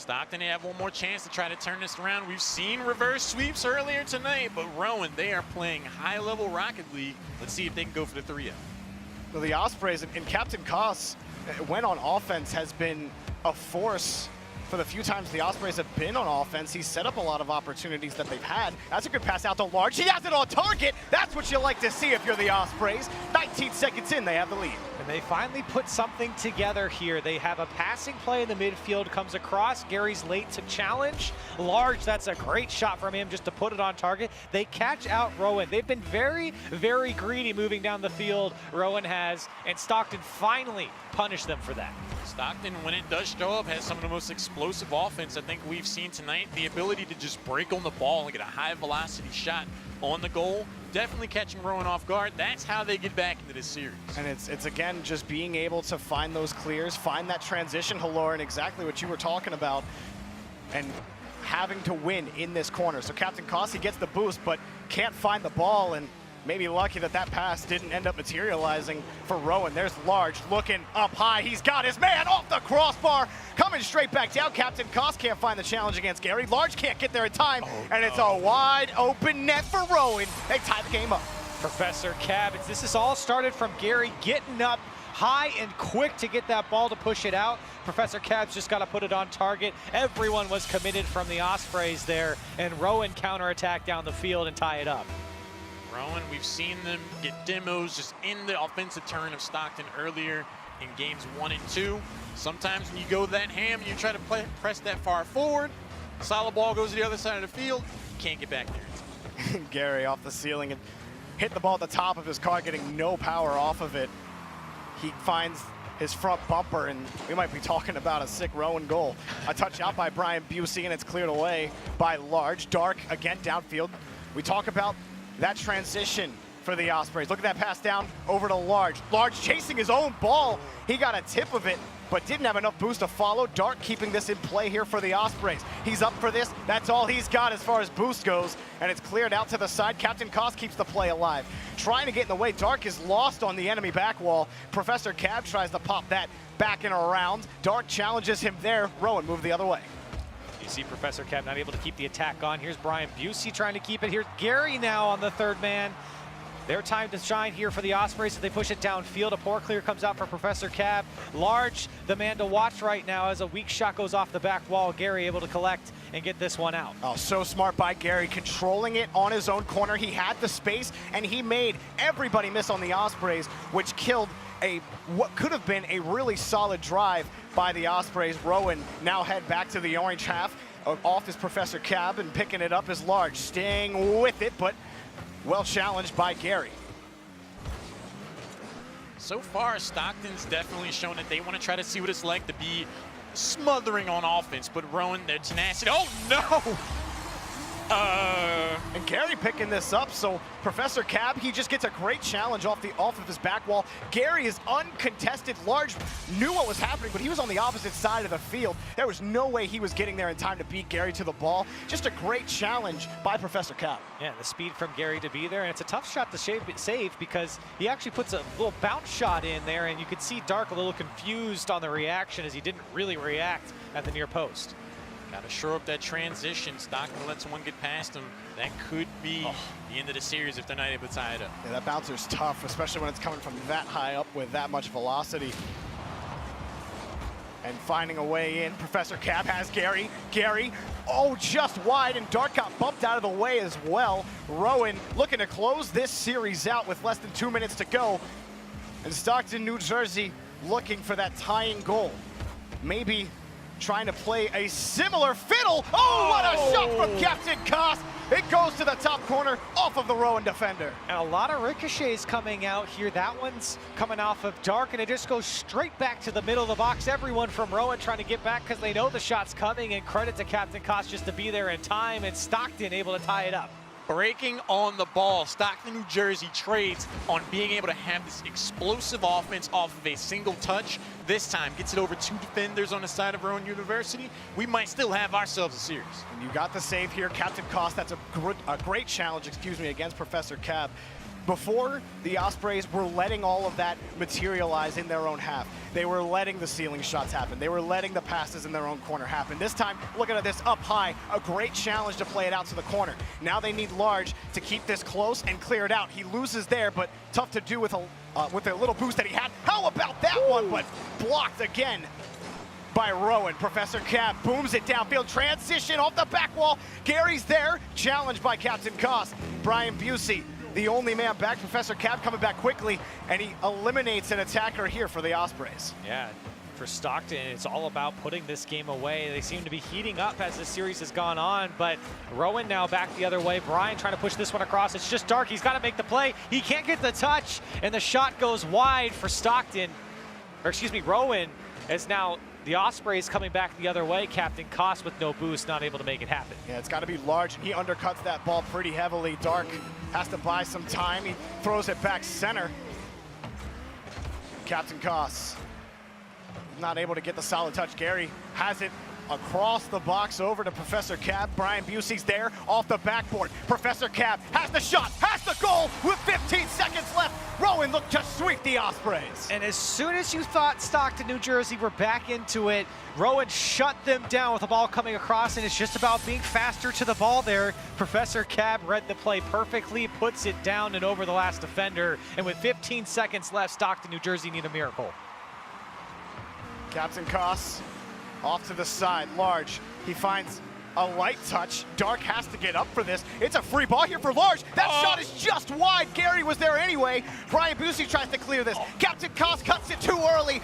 Stockton, they have one more chance to try to turn this around. We've seen reverse sweeps earlier tonight, but ROWAN, they are playing high-level Rocket League. Let's see if they can go for the 3-0. Well, the Ospreys and Captain Koss, when on offense, has been a force. For the few times the Ospreys have been on offense, he's set up a lot of opportunities that they've had. That's a good pass out to Large. He has it on target. That's what you like to see if you're the Ospreys. 19 seconds in, they have the lead. And they finally put something together here. They have a passing play in the midfield, comes across. Gary's late to challenge. Large, that's a great shot from him just to put it on target. They catch out ROWAN. They've been very, very greedy moving down the field, ROWAN has, and Stockton finally punished them for that. Stockton, when it does show up, has some of the most explosive offense I think we've seen tonight. The ability to just break on the ball and get a high-velocity shot on the goal. Definitely catching ROWAN off guard. That's how they get back into this series. And it's again, just being able to find those clears, find that transition, Halor, and exactly what you were talking about, and having to win in this corner. So Captain Koss gets the boost, but can't find the ball, and maybe lucky that that pass didn't end up materializing for ROWAN. There's Large looking up high. He's got his man off the crossbar, coming straight back down. Captain Koss can't find the challenge against Gary. Large can't get there in time, and it's a wide open net for ROWAN. They tie the game up. Professor Cab, this is all started from Gary getting up high and quick to get that ball to push it out. Professor Cab's just got to put it on target. Everyone was committed from the Ospreys there, and ROWAN counterattack down the field and tie it up. ROWAN, we've seen them get demos just in the offensive turn of Stockton earlier in games 1 and 2. Sometimes when you go that ham, you try to press that far forward, solid ball goes to the other side of the field, you can't get back there. Gary off the ceiling and hit the ball at the top of his car, getting no power off of it. He finds his front bumper, and we might be talking about a sick ROWAN goal. A touch out by Brian Busey, and it's cleared away by Large. Dark again downfield. We talk about that transition for the Ospreys. Look at that pass down over to Large. Large chasing his own ball. He got a tip of it, but didn't have enough boost to follow. Dark keeping this in play here for the Ospreys. He's up for this. That's all he's got as far as boost goes, and it's cleared out to the side. Captain Koss keeps the play alive. Trying to get in the way. Dark is lost on the enemy back wall. Professor Cab tries to pop that back and around. Dark challenges him there. ROWAN move the other way. You see Professor Cab not able to keep the attack on. Here's Brian Busey trying to keep it. Here's Gary now on the third man. Their time to shine here for the Ospreys as they push it downfield. A poor clear comes out for Professor Cab. Large, the man to watch right now as a weak shot goes off the back wall. Gary able to collect and get this one out. Oh, so smart by Gary, controlling it on his own corner. He had the space, and he made everybody miss on the Ospreys, which killed what could have been a really solid drive by the Ospreys. ROWAN now head back to the orange half. Off is Professor Cab, and picking it up is Large. Staying with it, but well challenged by Gary. So far, Stockton's definitely shown that they want to try to see what it's like to be smothering on offense, but ROWAN, their tenacity. Oh, no! And Gary picking this up, so Professor Cab, he just gets a great challenge off of his back wall. Gary is uncontested. Large knew what was happening, but he was on the opposite side of the field. There was no way he was getting there in time to beat Gary to the ball. Just a great challenge by Professor Cab. Yeah, the speed from Gary to be there, and it's a tough shot to save because he actually puts a little bounce shot in there, and you could see Dark a little confused on the reaction as he didn't really react at the near post. Got to shore up that transition. Stockton lets someone get past him. That could be the end of the series if they're not able to tie it up. Yeah, that bouncer's tough, especially when it's coming from that high up with that much velocity. And finding a way in, Professor Cab has Gary. Gary, oh, just wide, and Dark got bumped out of the way as well. ROWAN looking to close this series out with less than 2 minutes to go. And Stockton, New Jersey, looking for that tying goal. Maybe trying to play a similar fiddle. Oh, what a shot from Captain Koss. It goes to the top corner off of the ROWAN defender. And a lot of ricochets coming out here. That one's coming off of Dark, and it just goes straight back to the middle of the box. Everyone from ROWAN trying to get back because they know the shot's coming, and credit to Captain Koss just to be there in time, and Stockton able to tie it up. Breaking on the ball. Stockton, New Jersey trades on being able to have this explosive offense off of a single touch. This time gets it over 2 defenders on the side of ROWAN University. We might still have ourselves a series. And you got the save here, Captain Koss. That's a great challenge, against Professor Cab. Before, the Ospreys were letting all of that materialize in their own half. They were letting the ceiling shots happen. They were letting the passes in their own corner happen. This time, looking at this up high, a great challenge to play it out to the corner. Now they need Large to keep this close and clear it out. He loses there, but tough to do with a little boost that he had. How about that one? But blocked again by Rowan. Professor Cab booms it downfield. Transition off the back wall. Gary's there, challenged by Captain Koss. Brian Busey, the only man back. Professor Cab coming back quickly, and he eliminates an attacker here for the Ospreys. Yeah, for Stockton, it's all about putting this game away. They seem to be heating up as the series has gone on, but Rowan now back the other way. Brian trying to push this one across. It's just Dark. He's got to make the play. He can't get the touch, and the shot goes wide for Stockton. Or excuse me, Rowan, as now the Ospreys coming back the other way. Captain Koss with no boost, not able to make it happen. Yeah, it's got to be Large. He undercuts that ball pretty heavily. Dark has to buy some time. He throws it back center. Captain Koss not able to get the solid touch. Gary has it across the box over to Professor Cab. Brian Busey's there off the backboard. Professor Cab has the shot, has the goal with 15 seconds left. Rowan looked to sweep the Ospreys. And as soon as you thought Stockton, New Jersey were back into it, Rowan shut them down with the ball coming across, and it's just about being faster to the ball there. Professor Cab read the play perfectly, puts it down and over the last defender, and with 15 seconds left, Stockton, New Jersey need a miracle. Captain Koss off to the side. Large, he finds a light touch. Dark has to get up for this. It's a free ball here for Large. That shot is just wide. Gary was there anyway. Brian Busey tries to clear this. Captain Koss cuts it too early.